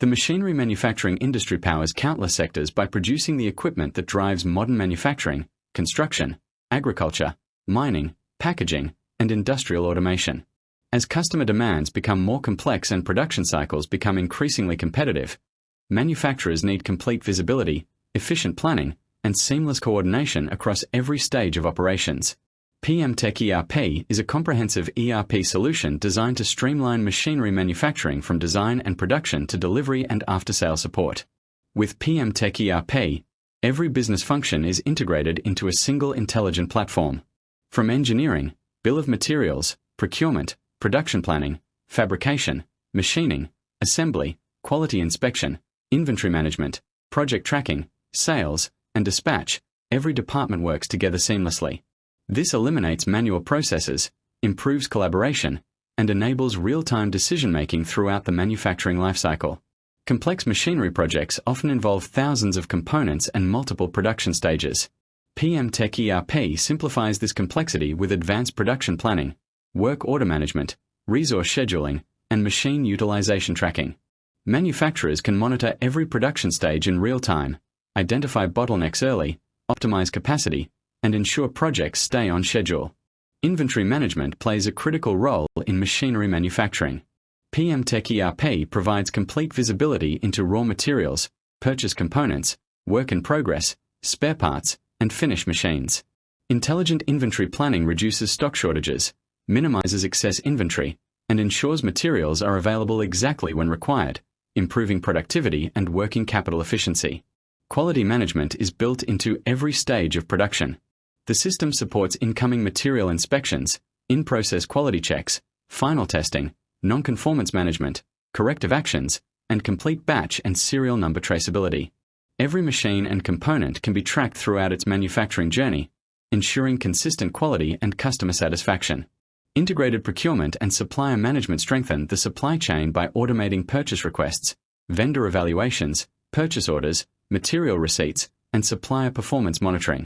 The machinery manufacturing industry powers countless sectors by producing the equipment that drives modern manufacturing, construction, agriculture, mining, packaging, and industrial automation. As customer demands become more complex and production cycles become increasingly competitive, manufacturers need complete visibility, efficient planning, and seamless coordination across every stage of operations. PMTechERP is a comprehensive ERP solution designed to streamline machinery manufacturing from design and production to delivery and after-sale support. With PMTechERP, every business function is integrated into a single intelligent platform. From engineering, bill of materials, procurement, production planning, fabrication, machining, assembly, quality inspection, inventory management, project tracking, sales, and dispatch, every department works together seamlessly. This eliminates manual processes, improves collaboration, and enables real-time decision-making throughout the manufacturing lifecycle. Complex machinery projects often involve thousands of components and multiple production stages. PMTechERP simplifies this complexity with advanced production planning, work order management, resource scheduling, and machine utilization tracking. Manufacturers can monitor every production stage in real time, identify bottlenecks early, optimize capacity, and ensure projects stay on schedule. Inventory management plays a critical role in machinery manufacturing. PMTechERP provides complete visibility into raw materials, purchased components, work in progress, spare parts, and finished machines. Intelligent inventory planning reduces stock shortages, minimizes excess inventory, and ensures materials are available exactly when required, improving productivity and working capital efficiency. Quality management is built into every stage of production. The system supports incoming material inspections, in-process quality checks, final testing, non-conformance management, corrective actions, and complete batch and serial number traceability. Every machine and component can be tracked throughout its manufacturing journey, ensuring consistent quality and customer satisfaction. Integrated procurement and supplier management strengthen the supply chain by automating purchase requests, vendor evaluations, purchase orders, material receipts, and supplier performance monitoring.